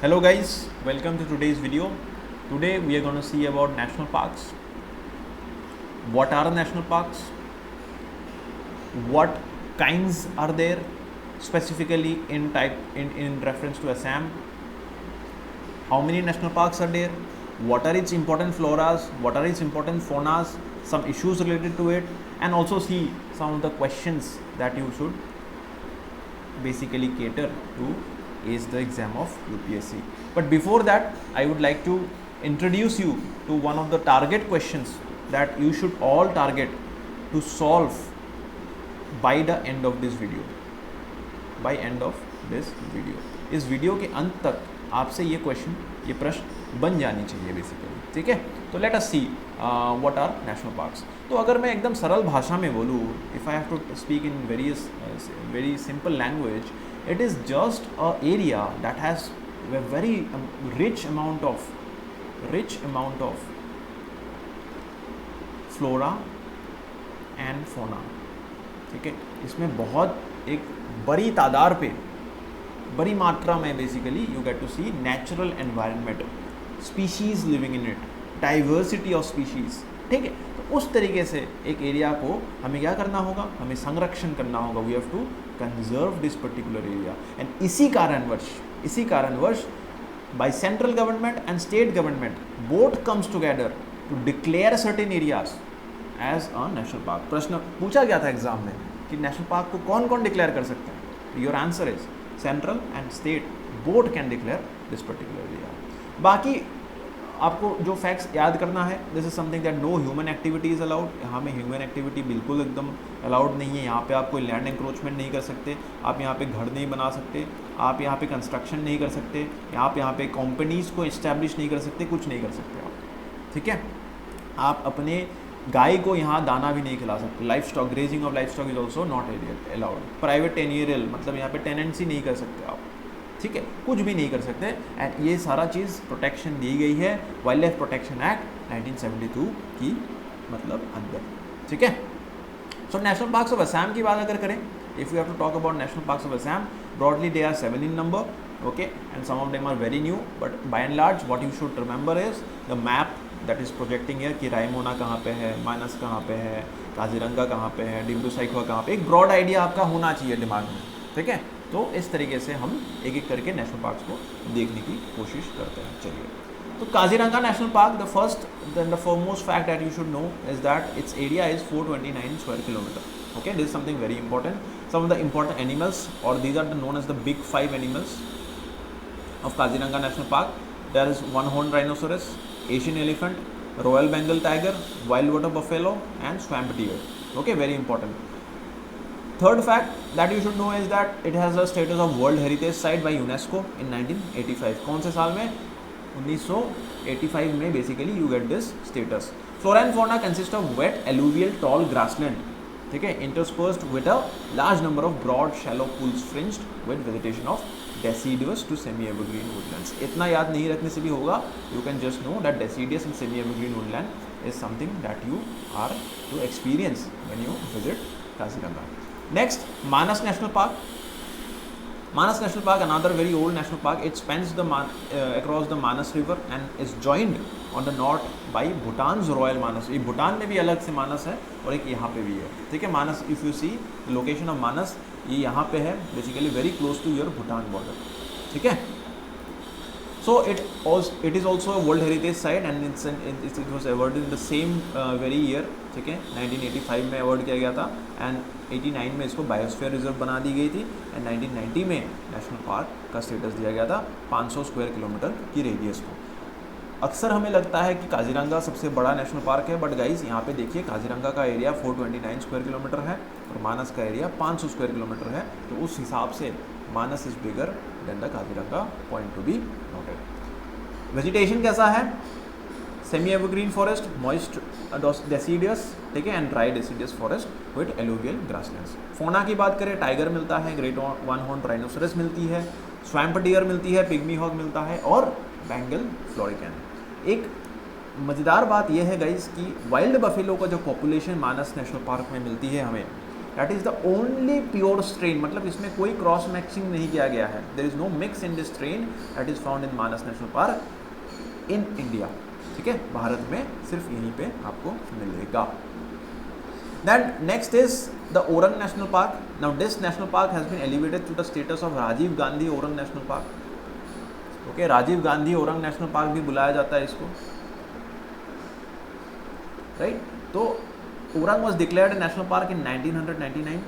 Hello guys, welcome to today's video. Today we are going to see about national parks. What are national parks? What kinds are there specifically in reference to Assam? How many national parks are there? What are its important floras? What are its important faunas? Some issues related to it, and also see some of the questions that you should basically cater to ace the exam of UPSC. But before that, I would like to introduce you to one of the target questions that you should all target to solve by the end of this video. By end of this video, इस video के अंत तक आपसे ये question, ये प्रश्न बन जानी चाहिए बेसिकली, ठीक है। तो let us see what are national parks. तो अगर मैं एकदम सरल भाषा में बोलूँ, if I have to speak in very simple language, it is just a area that has a very rich amount of flora and fauna, ठीक है। इसमें बहुत एक बड़ी तादाद पे, बड़ी मात्रा में basically you get to see natural environment, species living in it, diversity of species, ठीक है। तो उस तरीके से एक एरिया को हमें क्या करना होगा, हमें संरक्षण करना होगा। We have to conserve this particular area, and इसी कारणवश by central government and state government both comes together to declare certain areas as a national park. प्रश्न पूछा गया था एग्जाम में कि नेशनल पार्क को कौन कौन डिक्लेयर कर सकते हैं। Your answer is central and state both can declare this particular area. बाकी आपको जो फैक्ट्स याद करना है, this is something that no human activity is allowed. यहाँ में ह्यूमन एक्टिविटी बिल्कुल एकदम अलाउड नहीं है। यहाँ पे आप कोई लैंड इंक्रोचमेंट नहीं कर सकते, आप यहाँ पे घर नहीं बना सकते, आप यहाँ पे कंस्ट्रक्शन नहीं कर सकते, आप यहाँ पे कंपनीज़ को इस्टेब्लिश नहीं कर सकते, कुछ नहीं कर सकते आप, ठीक है। आप अपने गाय को यहाँ दाना भी नहीं खिला सकते। Life stock, grazing of life stock is also not allowed. Private tenurial मतलब यहाँ पे टेनेंसी नहीं कर सकते आप, ठीक है, कुछ भी नहीं कर सकते। एंड ये सारा चीज़ प्रोटेक्शन दी गई है वाइल्ड लाइफ प्रोटेक्शन एक्ट 1972 की मतलब अंदर, ठीक है। So national parks of Assam की बात अगर करें, if you have to talk about national parks of Assam, broadly they are 7 in number, okay, and some of them are very new, but by and large what you should remember is the map that is projecting here कि रायमोना कहाँ पे है, मानस कहाँ पे है, काजीरंगा कहाँ पे है, डिब्रू साइखवा कहाँ पे, एक ब्रॉड आइडिया आपका होना चाहिए दिमाग में, ठीक है। तो इस तरीके से हम एक एक करके नेशनल पार्क्स को देखने की कोशिश करते हैं। चलिए, तो Kaziranga national park, the foremost fact that you should know is that its area is 429 square kilometer. Okay, this is something very important. Some of the important animals, or these are known as the big 5 animals of Kaziranga National Park. There is one-horned rhinoceros, Asian elephant, Royal Bengal tiger, wild water buffalo, and swamp deer. Okay, very important. Third fact that you should know is that it has a status of World Heritage Site by UNESCO in 1985. कौन से साल में? 1985 में basically you get this status. Flora and fauna consist of wet, alluvial, tall grassland, ठीक है, interspersed with a large number of broad, shallow pools fringed with vegetation of deciduous to semi-evergreen woodlands. इतना याद नहीं रखने से भी होगा. You can just know that deciduous and semi-evergreen woodland is something that you are to experience when you visit Kaziranga. Next, Manas National Park. Manas National Park, another very old national park. It spans across the Manas River and is joined on the north by Bhutan's Royal Manas. ये भूटान में भी अलग से मानस है और एक यहाँ पे भी है, ठीक है। Manas, if you see location of Manas, ये यहाँ पे है, basically very close to your Bhutan border, ठीक है। So it is also a World Heritage Site and it was awarded in the same very year, ठीक है, 1985 में अवार्ड किया गया था, एंड 89 में इसको बायोस्फीयर रिजर्व बना दी गई थी, एंड 1990 में नेशनल पार्क का स्टेटस दिया गया था 500 स्क्वायर किलोमीटर की रेडियस को। अक्सर हमें लगता है कि काजीरंगा सबसे बड़ा नेशनल पार्क है, बट गाइज यहाँ पे देखिए काजीरंगा का एरिया 429 स्क्वायर किलोमीटर है और मानस का एरिया 500 स्क्वायर किलोमीटर है। तो उस हिसाब से Manas is bigger than the Kaziranga, point to be noted. Vegetation कैसा है? Semi evergreen forest, moist deciduous, ठीक है, and dry deciduous forest with alluvial grasslands. Fauna की बात करें, टाइगर मिलता है, ग्रेट वन हॉर्न राइनोसरस मिलती है, स्वैम्प डियर मिलती है, पिग्मी हॉग मिलता है और बेंगल फ्लोरिकैन। एक मज़ेदार बात यह है गाइस कि वाइल्ड बफेलो का जो पॉपुलेशन मानस नेशनल पार्क में मिलती है हमें, that is the only pure strain, मतलब इसमें कोई क्रॉस मैचिंग नहीं किया गया है, there is no mix in this strain that is found in Manas national park in India, ठीक है, भारत में सिर्फ यहीं पे आपको मिलेगा। Then next is the Orang National Park. Now this national park has been elevated to the status of Rajiv Gandhi Orang National Park. Okay, Rajiv Gandhi Orang national park भी बुलाया जाता है इसको, राइट। तो Orang was declared a national park in 1999,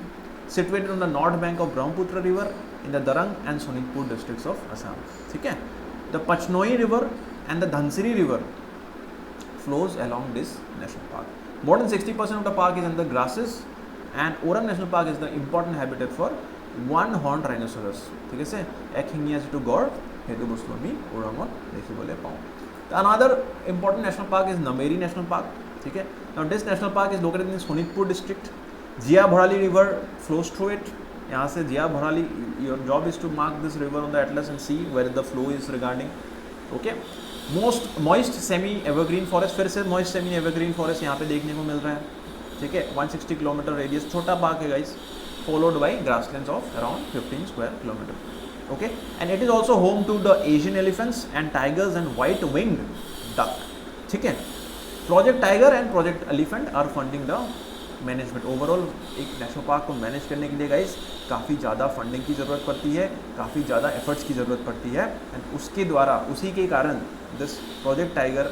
situated on the north bank of Brahmaputra river in the Darang and Sonitpur districts of Assam, ठीक है। The Pachnoi river and the Dhansiri river flows along this national park. More than 60% of the park is under grasses, and Orang National Park is the important habitat for one-horned rhinoceros, ঠিক আছে, একশিঙীয়া যিটো গড় সেইটো বস্তু আমি ওৰাঙত দেখিবলৈ পাওঁ। Another important national park is Nameri National Park, ठीक है। Now this national park is located in Sonitpur district. Jia Bharali river flows through it. यहाँ से जिया भराली, your job is to mark this river on the atlas and see where the flow is regarding, okay। Most moist semi evergreen forest, फिर से moist semi evergreen forest यहाँ पे देखने को मिल रहा है, ठीक है। 160 किलोमीटर रेडियस, छोटा पार्क है guys, followed by grasslands of around 15 square kilometre, okay. And it is also home to the Asian elephants and tigers and white winged duck, ठीक है। Project tiger and project elephant are funding the management. Overall एक national park को manage करने के लिए guys काफ़ी ज़्यादा funding की ज़रूरत पड़ती है, काफ़ी ज़्यादा एफर्ट्स की ज़रूरत पड़ती है, एंड उसके द्वारा, उसी के कारण this project tiger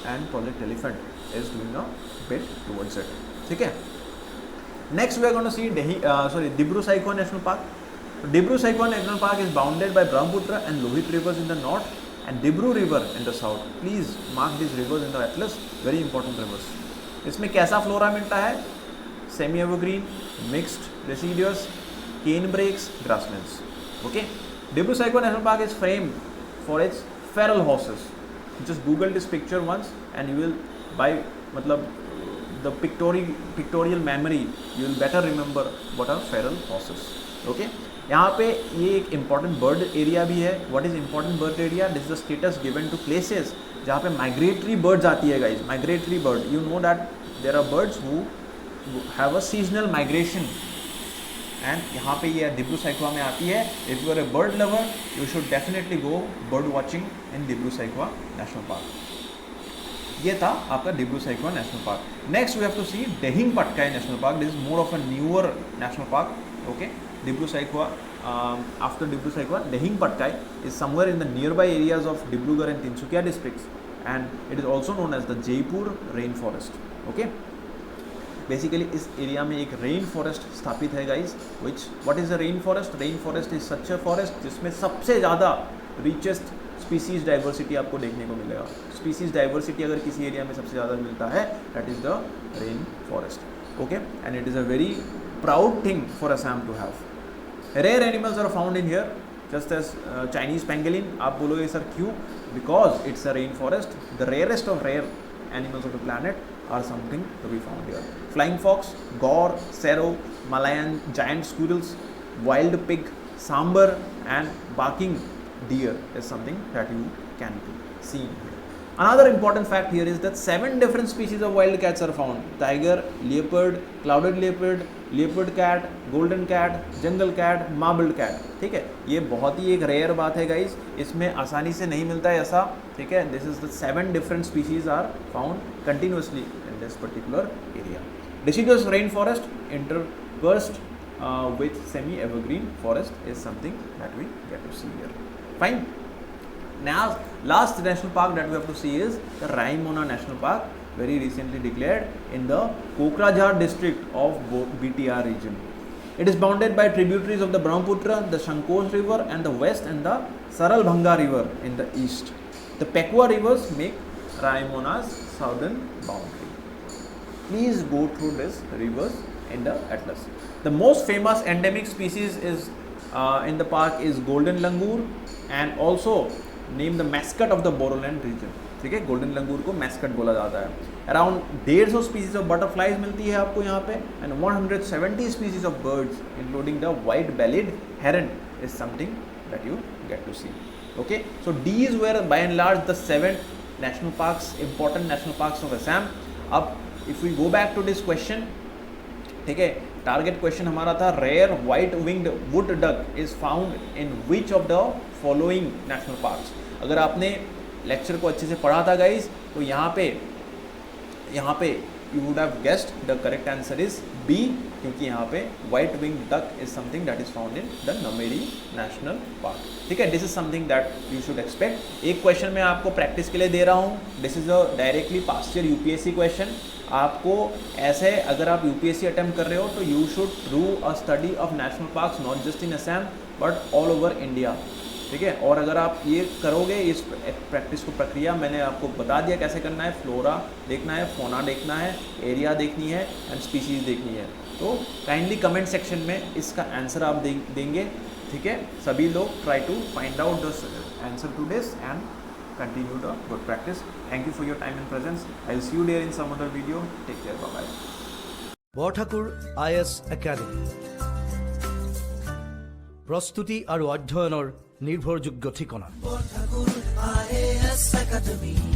and project elephant is doing a bit towards it, ठीक है। Next we are going to see Dibru Saikhowa national park. Dibru Saikhowa national park is bounded by Brahmaputra and Lohit rivers in the north and Dibru river in the south. Please mark this rivers in the atlas, very important rivers. इसमें कैसा flora मिलता है? Semi evergreen, mixed deciduous, cane brakes, grasslands, okay. Dibru Saikhowa national park is famed for its feral horses. Just Google this picture once and you will, by मतलब the pictorial memory, you will better remember what are feral horses, okay। यहाँ पे ये एक important bird area भी है। What is important bird area? This is the status given to places जहाँ पे migratory birds आती है guys, migratory bird। You know that there are birds who have a seasonal migration, and यहाँ पे ये डिब्रू साइखोवा में आती है। If you are a bird lover you should definitely go bird watching in Dibru Saikhowa national park. ये था आपका Dibru Saikhowa national park. Next we have to see Dehing Patkai national park. This is more of a newer national park, okay. Dibru Saikhowa, after Dibru Saikhowa, Dehing Patkai is somewhere in the nearby areas of Dibrugarh and Tinsukia districts, and it is also known as the Jaipur rain forest, okay. Basically इस area में एक rain forest स्थापित है guys, which what is the rain forest? Rain forest is such a forest जिसमें सबसे ज़्यादा richest species diversity आपको देखने को मिलेगा। स्पीसीज डाइवर्सिटी अगर किसी एरिया में सबसे ज़्यादा मिलता है, that is the rain forest, okay. And it is a very proud thing for Assam to have. Rare animals are found in here, just as Chinese pangolin. आप बोलोगे सर क्यों? Because it's a rain forest, the rarest of rare animals of the planet are something to be found here. Flying fox, gaur, serow, Malayan giant squirrels, wild pig, sambar and barking deer is something that you can see here. Another important fact here is that 7 different species of wild cats are found: tiger, leopard, clouded leopard, leopard cat, golden cat, jungle cat, marbled cat, ठीक है। ये बहुत ही एक rare बात है guys, इसमें आसानी से नहीं मिलता है ऐसा, ठीक है। This is the 7 different species are found continuously in this particular area. deciduous rain forest interpersed with semi evergreen forest is something that we get to see here. Fine. Now last national park that we have to see is the Raimona National Park, very recently declared in the Kokrajhar district of BTR region. It is bounded by tributaries of the Brahmaputra, the Sankosh river and the west, and the Saralbhanga river in the east. The Pekwa rivers make Raimona's southern boundary. Please go through these rivers in the atlas. The most famous endemic species is in the park is golden langur, and also named the mascot of the Bodoland region, ठीक है। Golden लंगूर को mascot बोला जाता है। Around 150 species of butterflies मिलती है आपको यहाँ पे, and 170 species of birds including the white bellied heron is something that you get to see, okay. So these were by and large the 7 national parks, important national parks of Assam. अब if we go back to this question, ठीक है, target question हमारा था rare white winged wood duck is found in which of the following national parks. अगर आपने lecture को अच्छे से पढ़ा था गाइज, तो यहाँ पे you would have guessed the correct answer is B, क्योंकि यहाँ पे white wing duck is something that is found in the Nameri national park. ठीक है, this is something that you should expect. एक क्वेश्चन मैं आपको प्रैक्टिस के लिए दे रहा हूँ, this is a directly past year UPSC question. आपको ऐसे अगर आप यूपीएससी अटेम्प्ट कर रहे हो तो you should do a study of national parks not just in Assam but all over India. ठीक है, और अगर आप ये करोगे, इस प्रैक्टिस को प्रक्रिया मैंने आपको बता दिया कैसे करना है। फ्लोरा देखना है, फोना देखना है, एरिया देखनी है एंड स्पीशीज़ देखनी है। तो काइंडली कमेंट सेक्शन में इसका आंसर आप देंगे। ठीक है, सभी लोग try to find out the answer to this and continue the good practice. Thank you for your time and presence. I will see you there in some other video. Take care. Bye bye. Borthakur IAS academy প্ৰস্তুতি আৰু অধ্যয়নৰ নিৰ্ভৰযোগ্য ঠিকনা। Borthakur IAS academy.